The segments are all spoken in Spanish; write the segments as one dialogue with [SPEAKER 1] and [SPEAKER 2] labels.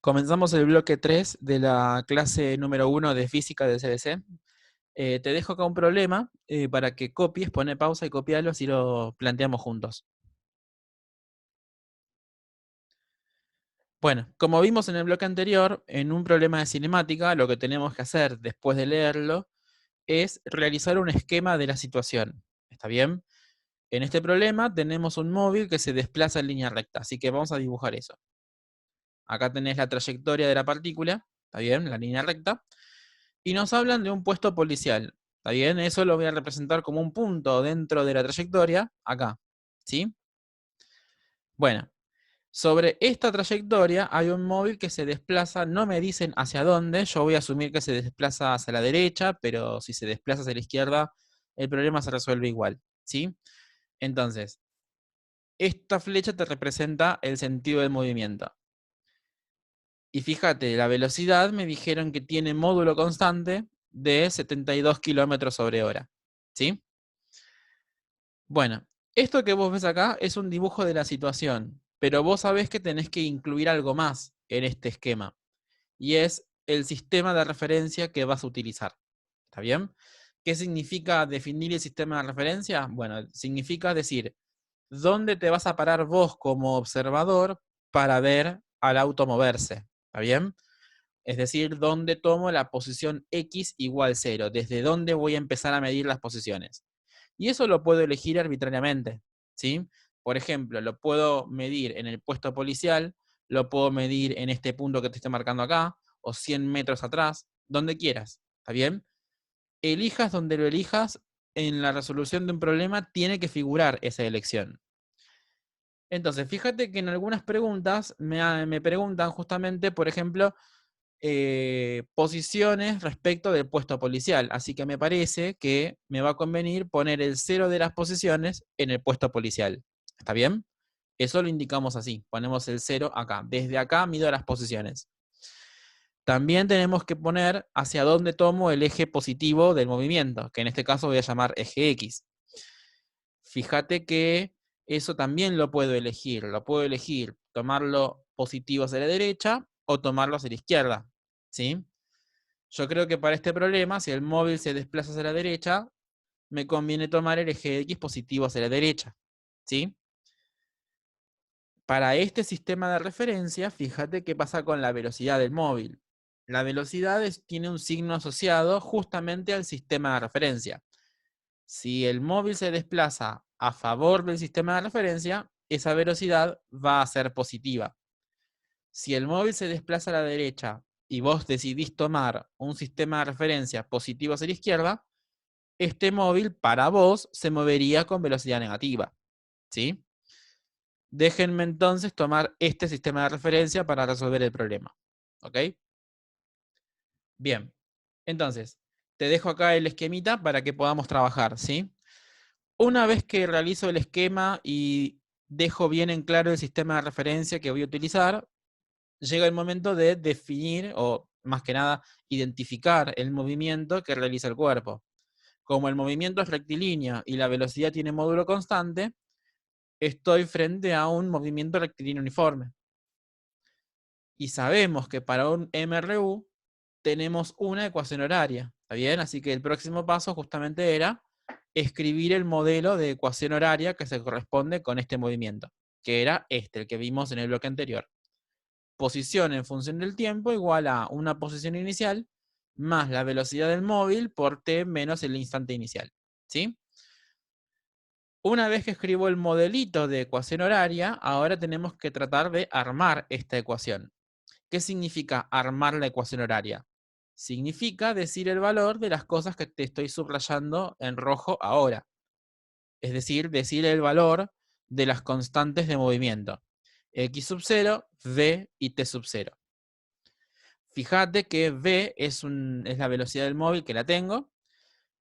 [SPEAKER 1] Comenzamos el bloque 3 de la clase número 1 de física del CBC. Te dejo acá un problema para que copies, pone pausa y copialo, así lo planteamos juntos. Bueno, como vimos en el bloque anterior, en un problema de cinemática, lo que tenemos que hacer después de leerlo es realizar un esquema de la situación. ¿Está bien? En este problema tenemos un móvil que se desplaza en línea recta, así que vamos a dibujar eso. Acá tenés la trayectoria de la partícula, ¿está bien? La línea recta. Y nos hablan de un puesto policial. ¿Está bien? Eso lo voy a representar como un punto dentro de la trayectoria, acá. ¿Sí? Bueno, sobre esta trayectoria hay un móvil que se desplaza, no me dicen hacia dónde, yo voy a asumir que se desplaza hacia la derecha, pero si se desplaza hacia la izquierda, el problema se resuelve igual. ¿Sí? Entonces, esta flecha te representa el sentido del movimiento. Y fíjate, la velocidad me dijeron que tiene módulo constante de 72 kilómetros sobre hora. ¿Sí? Bueno, esto que vos ves acá es un dibujo de la situación, pero vos sabés que tenés que incluir algo más en este esquema, y es el sistema de referencia que vas a utilizar. ¿Está bien? ¿Qué significa definir el sistema de referencia? Bueno, significa decir, ¿dónde te vas a parar vos como observador para ver al auto moverse? ¿Está bien? Es decir, dónde tomo la posición X igual 0, desde dónde voy a empezar a medir las posiciones. Y eso lo puedo elegir arbitrariamente, ¿sí? Por ejemplo, lo puedo medir en el puesto policial, lo puedo medir en este punto que te estoy marcando acá, o 100 metros atrás, donde quieras, ¿está bien? Elijas donde lo elijas, en la resolución de un problema tiene que figurar esa elección. Entonces, fíjate que en algunas preguntas me preguntan justamente, por ejemplo, posiciones respecto del puesto policial. Así que me parece que me va a convenir poner el 0 de las posiciones en el puesto policial. ¿Está bien? Eso lo indicamos así. Ponemos el 0 acá. Desde acá mido las posiciones. También tenemos que poner hacia dónde tomo el eje positivo del movimiento, que en este caso voy a llamar eje X. Fíjate que eso también lo puedo elegir. Lo puedo elegir tomarlo positivo hacia la derecha o tomarlo hacia la izquierda. ¿Sí? Yo creo que para este problema, si el móvil se desplaza hacia la derecha, me conviene tomar el eje X positivo hacia la derecha. ¿Sí? Para este sistema de referencia, fíjate qué pasa con la velocidad del móvil. La velocidad tiene un signo asociado justamente al sistema de referencia. Si el móvil se desplaza a favor del sistema de referencia, esa velocidad va a ser positiva. Si el móvil se desplaza a la derecha y vos decidís tomar un sistema de referencia positivo hacia la izquierda, este móvil para vos se movería con velocidad negativa. ¿Sí? Déjenme entonces tomar este sistema de referencia para resolver el problema. ¿Ok? Bien. Entonces, te dejo acá el esquemita para que podamos trabajar. ¿Sí? Una vez que realizo el esquema y dejo bien en claro el sistema de referencia que voy a utilizar, llega el momento de definir, o más que nada, identificar el movimiento que realiza el cuerpo. Como el movimiento es rectilíneo y la velocidad tiene módulo constante, estoy frente a un movimiento rectilíneo uniforme. Y sabemos que para un MRU tenemos una ecuación horaria. ¿Está bien? Así que el próximo paso justamente era escribir el modelo de ecuación horaria que se corresponde con este movimiento, que era este, el que vimos en el bloque anterior. Posición en función del tiempo igual a una posición inicial más la velocidad del móvil por t menos el instante inicial. ¿Sí? Una vez que escribo el modelito de ecuación horaria, ahora tenemos que tratar de armar esta ecuación. ¿Qué significa armar la ecuación horaria? Significa decir el valor de las cosas que te estoy subrayando en rojo ahora. Es decir, decir el valor de las constantes de movimiento. X sub 0, V y T sub 0. Fíjate que V es la velocidad del móvil, que la tengo,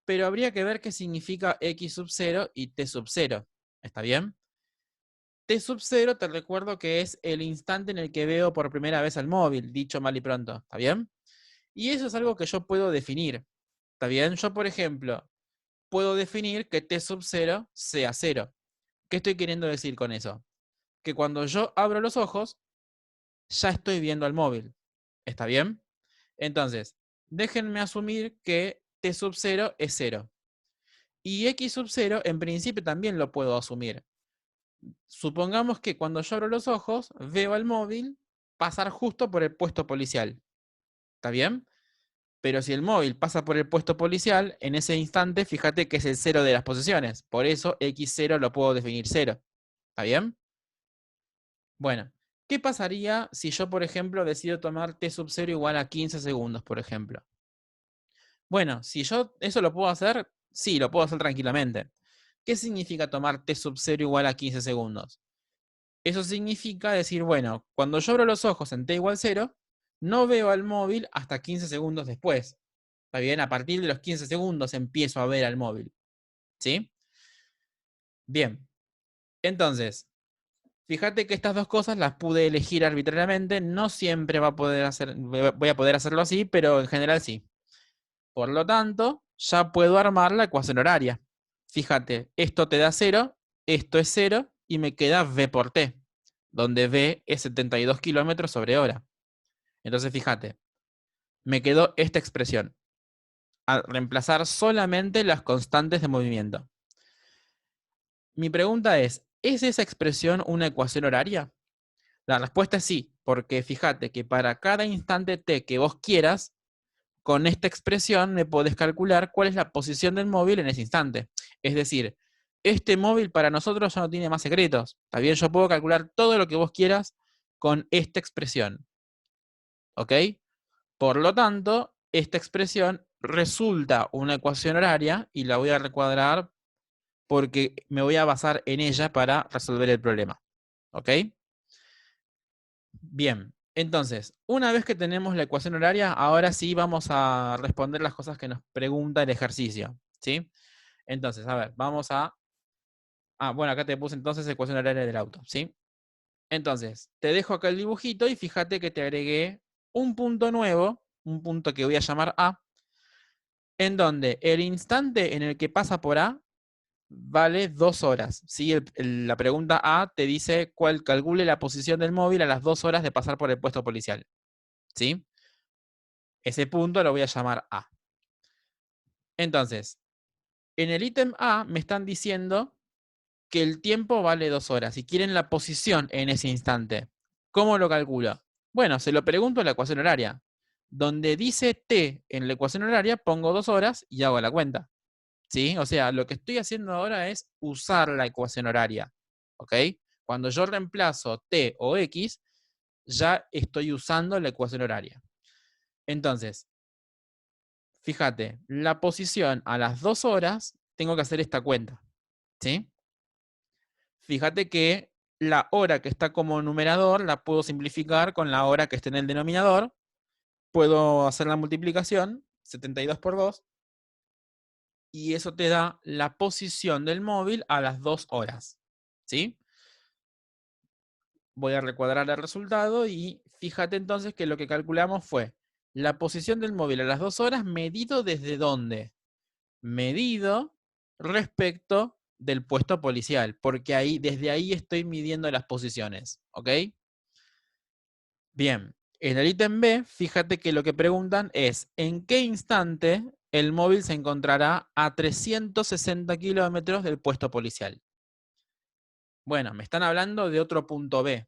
[SPEAKER 1] pero habría que ver qué significa X sub 0 y T sub 0. ¿Está bien? T sub 0 te recuerdo que es el instante en el que veo por primera vez al móvil, dicho mal y pronto. ¿Está bien? Y eso es algo que yo puedo definir. ¿Está bien? Yo, por ejemplo, puedo definir que T sub 0 sea 0. ¿Qué estoy queriendo decir con eso? Que cuando yo abro los ojos, ya estoy viendo al móvil. ¿Está bien? Entonces, déjenme asumir que t sub 0 es 0. Y x sub 0 en principio también lo puedo asumir. Supongamos que cuando yo abro los ojos, veo al móvil pasar justo por el puesto policial. ¿Está bien? Pero si el móvil pasa por el puesto policial, en ese instante, fíjate que es el 0 de las posiciones. Por eso x0 lo puedo definir 0. ¿Está bien? Bueno, ¿qué pasaría si yo, por ejemplo, decido tomar t sub 0 igual a 15 segundos, por ejemplo? Bueno, si yo eso lo puedo hacer, sí, lo puedo hacer tranquilamente. ¿Qué significa tomar t sub 0 igual a 15 segundos? Eso significa decir, bueno, cuando yo abro los ojos en t igual 0, no veo al móvil hasta 15 segundos después. ¿Está bien? A partir de los 15 segundos empiezo a ver al móvil. ¿Sí? Bien. Entonces, fíjate que estas dos cosas las pude elegir arbitrariamente. No siempre voy a poder hacerlo así, pero en general sí. Por lo tanto, ya puedo armar la ecuación horaria. Fíjate, esto te da 0, esto es 0 y me queda v por t, donde v es 72 kilómetros sobre hora. Entonces, fíjate, me quedó esta expresión, al reemplazar solamente las constantes de movimiento. Mi pregunta ¿es esa expresión una ecuación horaria? La respuesta es sí, porque fíjate que para cada instante t que vos quieras, con esta expresión me podés calcular cuál es la posición del móvil en ese instante. Es decir, este móvil para nosotros ya no tiene más secretos. Está bien, yo puedo calcular todo lo que vos quieras con esta expresión. ¿Ok? Por lo tanto, esta expresión resulta una ecuación horaria y la voy a recuadrar porque me voy a basar en ella para resolver el problema. ¿Ok? Bien, entonces, una vez que tenemos la ecuación horaria, ahora sí vamos a responder las cosas que nos pregunta el ejercicio. ¿Sí? Entonces, a ver, vamos a... Ah, bueno, acá te puse entonces ecuación horaria del auto. ¿Sí? Entonces, te dejo acá el dibujito y fíjate que te agregué un punto nuevo, un punto que voy a llamar A, en donde el instante en el que pasa por A vale 2 horas. ¿Sí? La pregunta A te dice cuál calcule la posición del móvil a las 2 horas de pasar por el puesto policial. ¿Sí? Ese punto lo voy a llamar A. Entonces, en el ítem A me están diciendo que el tiempo vale 2 horas y quieren la posición en ese instante. ¿Cómo lo calculo? Bueno, se lo pregunto en la ecuación horaria. Donde dice t en la ecuación horaria, pongo 2 horas y hago la cuenta. ¿Sí? O sea, lo que estoy haciendo ahora es usar la ecuación horaria. ¿Ok? Cuando yo reemplazo t o x, ya estoy usando la ecuación horaria. Entonces, fíjate, la posición a las 2 horas, tengo que hacer esta cuenta. ¿Sí? Fíjate que la hora que está como numerador la puedo simplificar con la hora que está en el denominador. Puedo hacer la multiplicación, 72 por 2, y eso te da la posición del móvil a las 2 horas. ¿Sí? Voy a recuadrar el resultado y fíjate entonces que lo que calculamos fue la posición del móvil a las 2 horas medido desde dónde. Medido respecto del puesto policial, porque desde ahí estoy midiendo las posiciones. ¿Ok? Bien, en el ítem B, fíjate que lo que preguntan es ¿en qué instante el móvil se encontrará a 360 kilómetros del puesto policial? Bueno, me están hablando de otro punto B,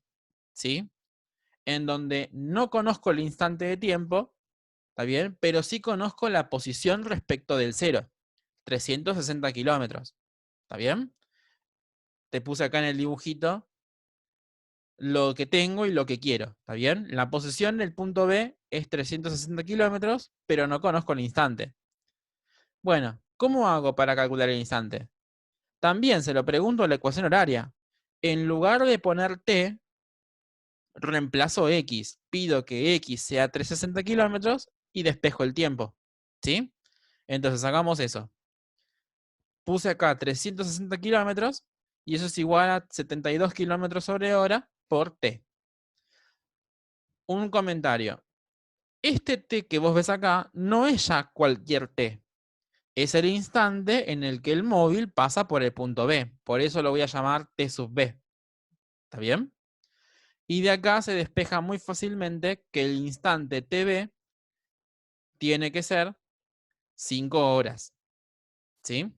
[SPEAKER 1] ¿sí? En donde no conozco el instante de tiempo, ¿está bien? Pero sí conozco la posición respecto del cero, 360 kilómetros, ¿está bien? Te puse acá en el dibujito lo que tengo y lo que quiero, ¿está bien? La posición del punto B es 360 kilómetros, pero no conozco el instante. Bueno, ¿cómo hago para calcular el instante? También se lo pregunto a la ecuación horaria. En lugar de poner t, reemplazo x. Pido que x sea 360 kilómetros y despejo el tiempo. ¿Sí? Entonces hagamos eso. Puse acá 360 kilómetros y eso es igual a 72 kilómetros sobre hora por t. Un comentario. Este t que vos ves acá no es ya cualquier t. Es el instante en el que el móvil pasa por el punto B. Por eso lo voy a llamar t sub b. ¿Está bien? Y de acá se despeja muy fácilmente que el instante TB tiene que ser 5 horas. ¿Sí?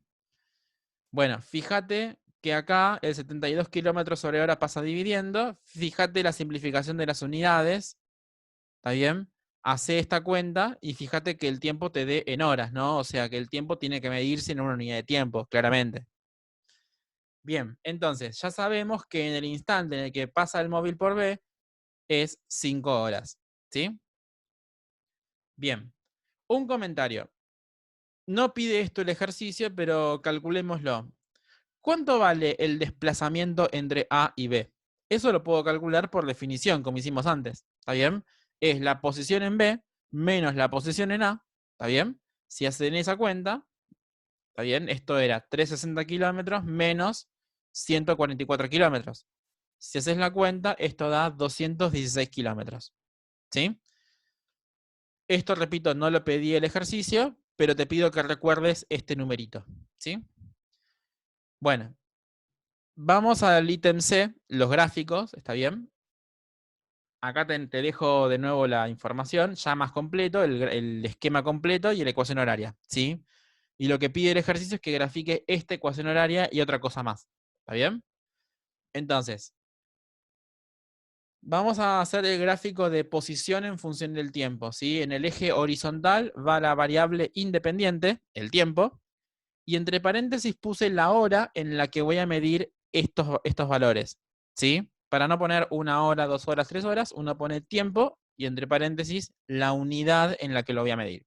[SPEAKER 1] Bueno, fíjate que acá el 72 kilómetros sobre hora pasa dividiendo. Fíjate la simplificación de las unidades. ¿Está bien? Hace esta cuenta y fíjate que el tiempo te dé en horas, ¿no? O sea que el tiempo tiene que medirse en una unidad de tiempo, claramente. Bien, entonces ya sabemos que en el instante en el que pasa el móvil por B es 5 horas. ¿Sí? Bien. Un comentario. No pide esto el ejercicio, pero calculémoslo. ¿Cuánto vale el desplazamiento entre A y B? Eso lo puedo calcular por definición, como hicimos antes. ¿Está bien? Es la posición en B menos la posición en A. ¿Está bien? Si hacen esa cuenta, ¿está bien? Esto era 360 kilómetros menos 144 kilómetros. Si haces la cuenta, esto da 216 kilómetros. ¿Sí? Esto, repito, no lo pedí el ejercicio, pero te pido que recuerdes este numerito. ¿Sí? Bueno, vamos al ítem C, los gráficos, ¿está bien? Acá te dejo de nuevo la información, ya más completo, el esquema completo y la ecuación horaria, ¿sí? Y lo que pide el ejercicio es que grafique esta ecuación horaria y otra cosa más, ¿está bien? Entonces, vamos a hacer el gráfico de posición en función del tiempo, ¿sí? En el eje horizontal va la variable independiente, el tiempo, y entre paréntesis puse la hora en la que voy a medir estos valores, ¿sí? Para no poner 1 hora, 2 horas, 3 horas, uno pone tiempo y entre paréntesis la unidad en la que lo voy a medir.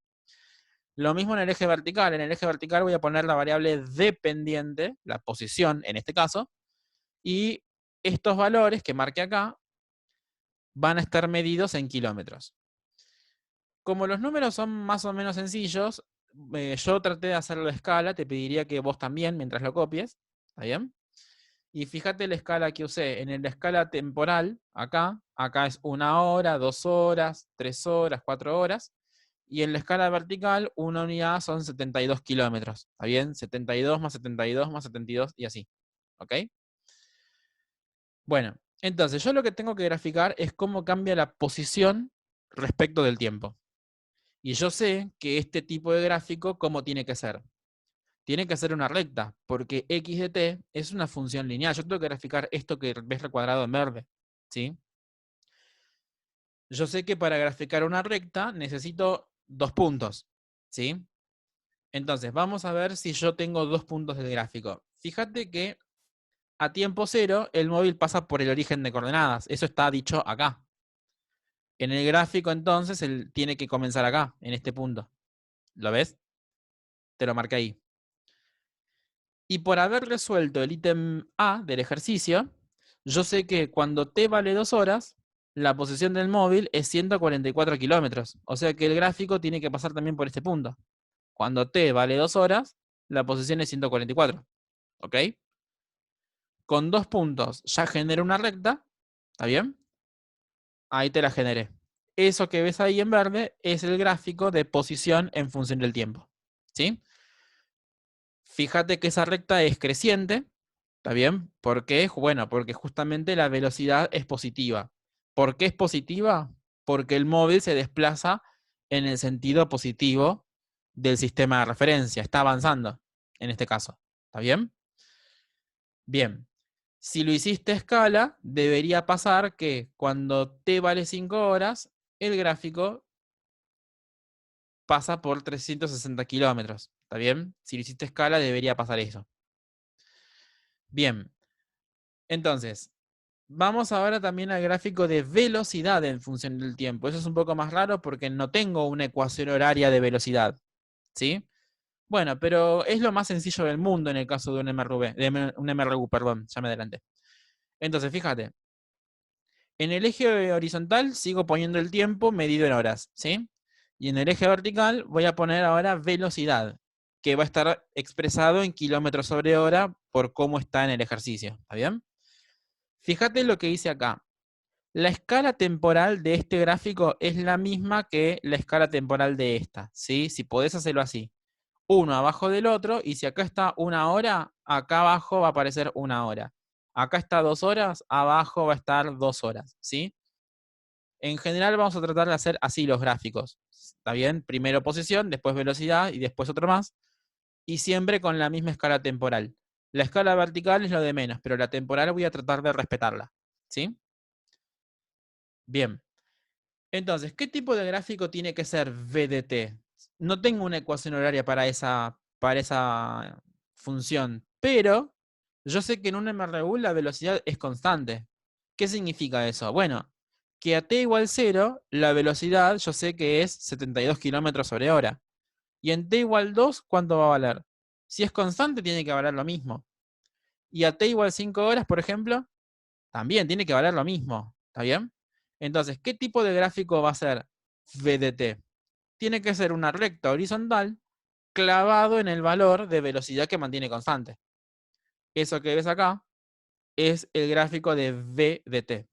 [SPEAKER 1] Lo mismo en el eje vertical. En el eje vertical voy a poner la variable dependiente, la posición en este caso, y estos valores que marqué acá van a estar medidos en kilómetros. Como los números son más o menos sencillos, yo traté de hacerlo a escala, te pediría que vos también, mientras lo copies, ¿está bien? Y fíjate la escala que usé. En la escala temporal, acá es 1 hora, 2 horas, 3 horas, 4 horas. Y en la escala vertical, una unidad son 72 kilómetros. ¿Está bien? 72 más 72 más 72 y así. ¿Ok? Bueno, entonces yo lo que tengo que graficar es cómo cambia la posición respecto del tiempo. Y yo sé que este tipo de gráfico, ¿cómo tiene que ser? Tiene que ser una recta, porque x de t es una función lineal. Yo tengo que graficar esto que ves recuadrado en verde. ¿Sí? Yo sé que para graficar una recta necesito 2 puntos. ¿Sí? Entonces, vamos a ver si yo tengo 2 puntos del gráfico. Fíjate que a tiempo cero el móvil pasa por el origen de coordenadas. Eso está dicho acá. En el gráfico, entonces, él tiene que comenzar acá, en este punto. ¿Lo ves? Te lo marqué ahí. Y por haber resuelto el ítem A del ejercicio, yo sé que cuando t vale 2 horas, la posición del móvil es 144 kilómetros. O sea que el gráfico tiene que pasar también por este punto. Cuando t vale 2 horas, la posición es 144. ¿Ok? Con 2 puntos ya genera una recta. ¿Está bien? Ahí te la generé. Eso que ves ahí en verde es el gráfico de posición en función del tiempo. ¿Sí? Fíjate que esa recta es creciente. ¿Está bien? ¿Por qué? Bueno, porque justamente la velocidad es positiva. ¿Por qué es positiva? Porque el móvil se desplaza en el sentido positivo del sistema de referencia. Está avanzando, en este caso. ¿Está bien? Bien. Si lo hiciste a escala, debería pasar que cuando t vale 5 horas, el gráfico pasa por 360 kilómetros. ¿Está bien? Si lo hiciste a escala, debería pasar eso. Bien. Entonces, vamos ahora también al gráfico de velocidad en función del tiempo. Eso es un poco más raro porque no tengo una ecuación horaria de velocidad. ¿Sí? Bueno, pero es lo más sencillo del mundo en el caso de un MRU, perdón, ya me adelanté. Entonces, fíjate, en el eje horizontal sigo poniendo el tiempo medido en horas, ¿sí? Y en el eje vertical voy a poner ahora velocidad, que va a estar expresado en kilómetros sobre hora por cómo está en el ejercicio. ¿Está bien? Fíjate lo que hice acá. La escala temporal de este gráfico es la misma que la escala temporal de esta, ¿sí? Si podés hacerlo así. Uno abajo del otro, y si acá está 1 hora, acá abajo va a aparecer 1 hora. Acá está 2 horas, abajo va a estar 2 horas, ¿sí? En general vamos a tratar de hacer así los gráficos, ¿está bien? Primero posición, después velocidad y después otro más, y siempre con la misma escala temporal. La escala vertical es lo de menos, pero la temporal voy a tratar de respetarla, ¿sí? Bien. Entonces, ¿qué tipo de gráfico tiene que ser VDT? No tengo una ecuación horaria para esa función, pero yo sé que en un MRU la velocidad es constante. ¿Qué significa eso? Bueno, que a t igual 0, la velocidad yo sé que es 72 kilómetros sobre hora. Y en t igual 2, ¿cuánto va a valer? Si es constante, tiene que valer lo mismo. Y a t igual 5 horas, por ejemplo, también tiene que valer lo mismo. ¿Está bien? Entonces, ¿qué tipo de gráfico va a ser VDT? Tiene que ser una recta horizontal clavado en el valor de velocidad que mantiene constante. Eso que ves acá es el gráfico de VDT.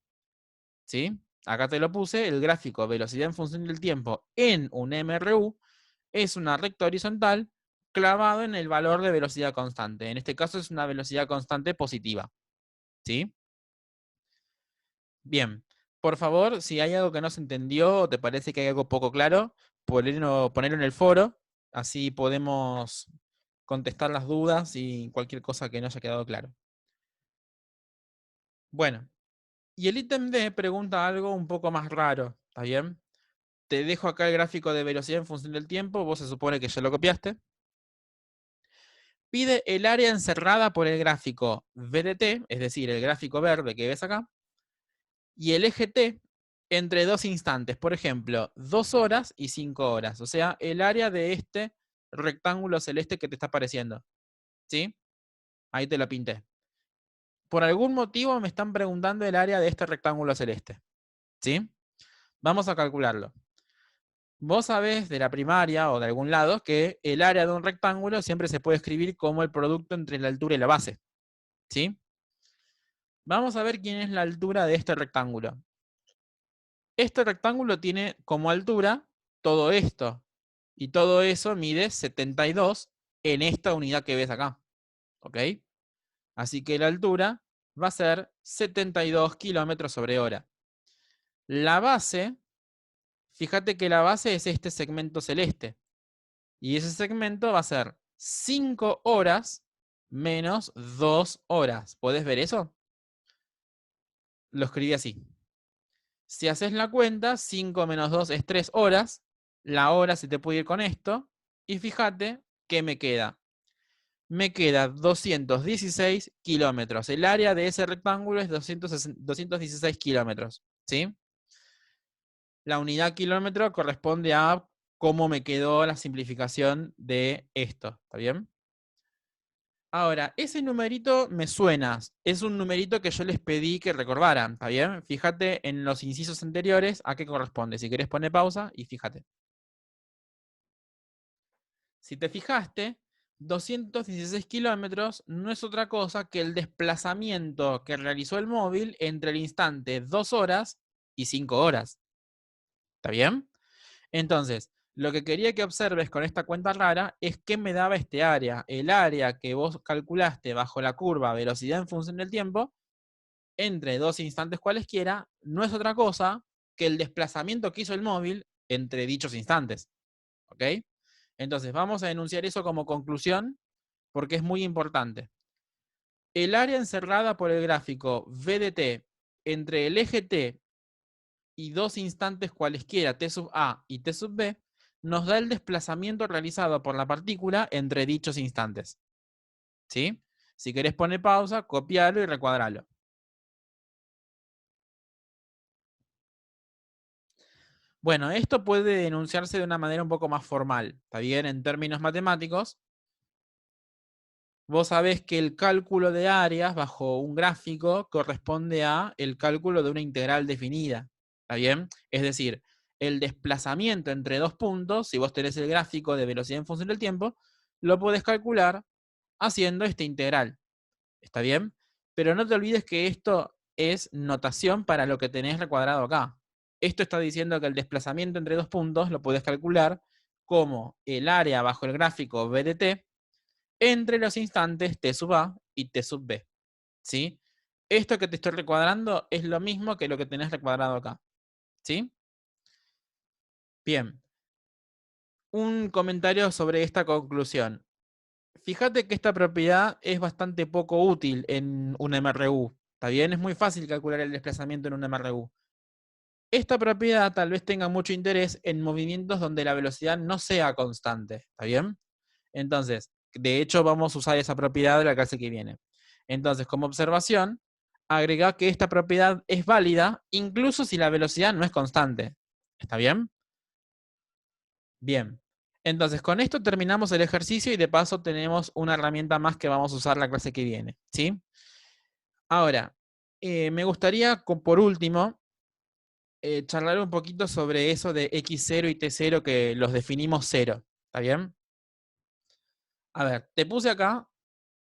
[SPEAKER 1] ¿Sí? Acá te lo puse, el gráfico velocidad en función del tiempo en un MRU es una recta horizontal clavado en el valor de velocidad constante. En este caso es una velocidad constante positiva. ¿Sí? Bien. Por favor, si hay algo que no se entendió o te parece que hay algo poco claro, ponerlo en el foro, así podemos contestar las dudas y cualquier cosa que no haya quedado claro. Bueno, y el ítem D pregunta algo un poco más raro, ¿está bien? Te dejo acá el gráfico de velocidad en función del tiempo, vos se supone que ya lo copiaste. Pide el área encerrada por el gráfico VDT, es decir, el gráfico verde que ves acá, y el eje T entre dos instantes, por ejemplo, 2 horas y 5 horas, o sea, el área de este rectángulo celeste que te está apareciendo. ¿Sí? Ahí te lo pinté. Por algún motivo me están preguntando el área de este rectángulo celeste. ¿Sí? Vamos a calcularlo. Vos sabés de la primaria o de algún lado que el área de un rectángulo siempre se puede escribir como el producto entre la altura y la base. ¿Sí? Vamos a ver quién es la altura de este rectángulo. Este rectángulo tiene como altura todo esto. Y todo eso mide 72 en esta unidad que ves acá. ¿Ok? Así que la altura va a ser 72 kilómetros sobre hora. La base, fíjate que la base es este segmento celeste. Y ese segmento va a ser 5 horas menos 2 horas. ¿Podés ver eso? Lo escribí así. Si haces la cuenta, 5 menos 2 es 3 horas. La hora se te puede ir con esto. Y fíjate qué me queda. Me queda 216 kilómetros. El área de ese rectángulo es 216 kilómetros. ¿Sí? La unidad kilómetro corresponde a cómo me quedó la simplificación de esto. ¿Está bien? Ahora, ese numerito me suena. Es un numerito que yo les pedí que recordaran. ¿Está bien? Fíjate en los incisos anteriores a qué corresponde. Si querés poner pausa y fíjate. Si te fijaste, 216 kilómetros no es otra cosa que el desplazamiento que realizó el móvil entre el instante 2 horas y 5 horas. ¿Está bien? Entonces, lo que quería que observes con esta cuenta rara es qué me daba este área. El área que vos calculaste bajo la curva velocidad en función del tiempo, entre dos instantes cualesquiera, no es otra cosa que el desplazamiento que hizo el móvil entre dichos instantes. ¿Ok? Entonces, vamos a enunciar eso como conclusión porque es muy importante. El área encerrada por el gráfico VDT entre el eje T y dos instantes cualesquiera, T sub A y T sub B, nos da el desplazamiento realizado por la partícula entre dichos instantes. ¿Sí? Si querés poner pausa, copiarlo y recuadrarlo. Bueno, esto puede enunciarse de una manera un poco más formal. ¿Está bien? En términos matemáticos, vos sabés que el cálculo de áreas bajo un gráfico corresponde a el cálculo de una integral definida. ¿Está bien? Es decir, el desplazamiento entre dos puntos, si vos tenés el gráfico de velocidad en función del tiempo, lo podés calcular haciendo esta integral. ¿Está bien? Pero no te olvides que esto es notación para lo que tenés recuadrado acá. Esto está diciendo que el desplazamiento entre dos puntos lo podés calcular como el área bajo el gráfico BDT entre los instantes t sub a y t sub b. ¿Sí? Esto que te estoy recuadrando es lo mismo que lo que tenés recuadrado acá. ¿Sí? Bien. Un comentario sobre esta conclusión. Fíjate que esta propiedad es bastante poco útil en un MRU. ¿Está bien? Es muy fácil calcular el desplazamiento en un MRU. Esta propiedad tal vez tenga mucho interés en movimientos donde la velocidad no sea constante. ¿Está bien? Entonces, de hecho, vamos a usar esa propiedad de la clase que viene. Entonces, como observación, agrega que esta propiedad es válida incluso si la velocidad no es constante. ¿Está bien? Bien. Entonces, con esto terminamos el ejercicio y de paso tenemos una herramienta más que vamos a usar la clase que viene. ¿Sí? Ahora, me gustaría, por último, charlar un poquito sobre eso de x0 y t0 que los definimos cero. ¿Está bien? A ver, te puse acá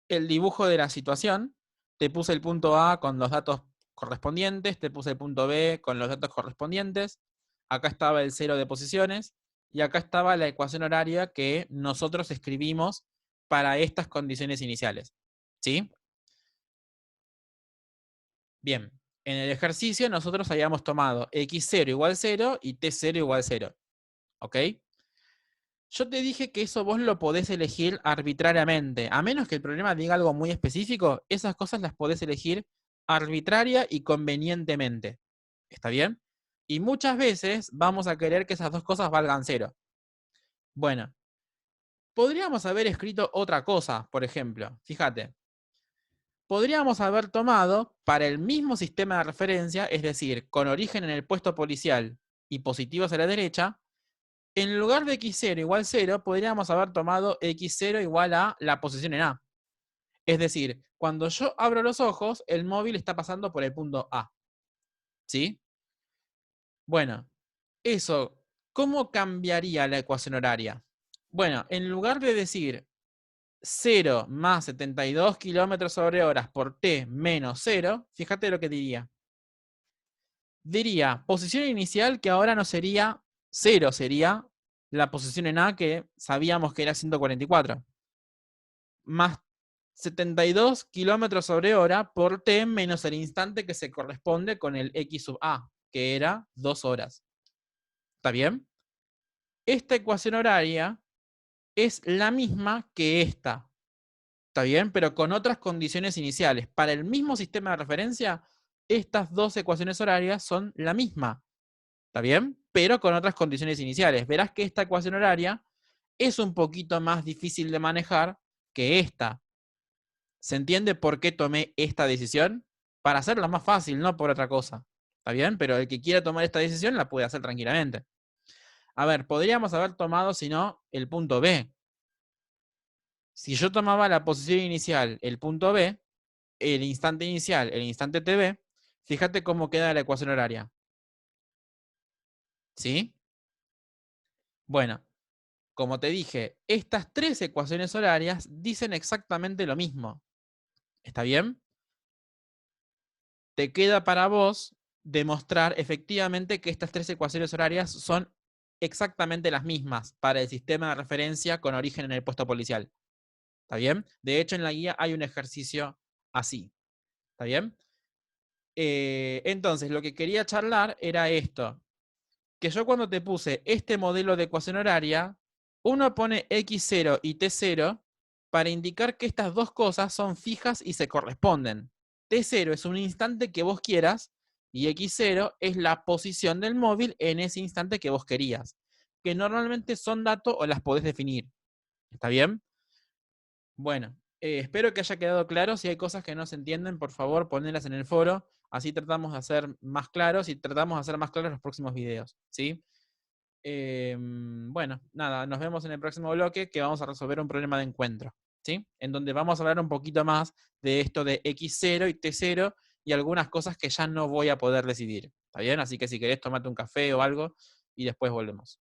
[SPEAKER 1] el dibujo de la situación, te puse el punto A con los datos correspondientes, te puse el punto B con los datos correspondientes, acá estaba el cero de posiciones, y acá estaba la ecuación horaria que nosotros escribimos para estas condiciones iniciales. ¿Sí? Bien, en el ejercicio nosotros habíamos tomado x0 igual 0 y t0 igual 0. ¿Ok? Yo te dije que eso vos lo podés elegir arbitrariamente. A menos que el problema diga algo muy específico, esas cosas las podés elegir arbitraria y convenientemente. ¿Está bien? Y muchas veces vamos a querer que esas dos cosas valgan cero. Bueno, podríamos haber escrito otra cosa, por ejemplo. Fíjate. Podríamos haber tomado para el mismo sistema de referencia, es decir, con origen en el puesto policial y positivos a la derecha, en lugar de x0 igual 0, podríamos haber tomado x0 igual a la posición en A. Es decir, cuando yo abro los ojos, el móvil está pasando por el punto A. ¿Sí? Bueno, eso, ¿cómo cambiaría la ecuación horaria? Bueno, en lugar de decir 0 más 72 km/h por t menos 0, fíjate lo que diría. Diría posición inicial que ahora no sería 0, sería la posición en A que sabíamos que era 144. Más 72 km/h por t menos el instante que se corresponde con el x sub a, que era 2 horas. ¿Está bien? Esta ecuación horaria es la misma que esta. ¿Está bien? Pero con otras condiciones iniciales. Para el mismo sistema de referencia, estas dos ecuaciones horarias son la misma. ¿Está bien? Pero con otras condiciones iniciales. Verás que esta ecuación horaria es un poquito más difícil de manejar que esta. ¿Se entiende por qué tomé esta decisión? Para hacerla más fácil, no por otra cosa. ¿Está bien? Pero el que quiera tomar esta decisión la puede hacer tranquilamente. A ver, podríamos haber tomado, si no, el punto B. Si yo tomaba la posición inicial, el punto B, el instante inicial, el instante TB, fíjate cómo queda la ecuación horaria. ¿Sí? Bueno, como te dije, estas tres ecuaciones horarias dicen exactamente lo mismo. ¿Está bien? Te queda para vos demostrar efectivamente que estas tres ecuaciones horarias son exactamente las mismas para el sistema de referencia con origen en el puesto policial. ¿Está bien? De hecho, en la guía hay un ejercicio así. ¿Está bien? Entonces, lo que quería charlar era esto. Que yo cuando te puse este modelo de ecuación horaria, uno pone x0 y t0 para indicar que estas dos cosas son fijas y se corresponden. T0 es un instante que vos quieras y x0 es la posición del móvil en ese instante que vos querías, que normalmente son datos o las podés definir. ¿Está bien? Bueno, espero que haya quedado claro. Si hay cosas que no se entienden, por favor, ponedlas en el foro. Así tratamos de hacer más claros y tratamos de hacer más claros los próximos videos. ¿Sí? Bueno, nada, nos vemos en el próximo bloque que vamos a resolver un problema de encuentro, ¿sí? En donde vamos a hablar un poquito más de esto de x0 y t0 y algunas cosas que ya no voy a poder decidir, ¿está bien? Así que si querés, tomate un café o algo y después volvemos.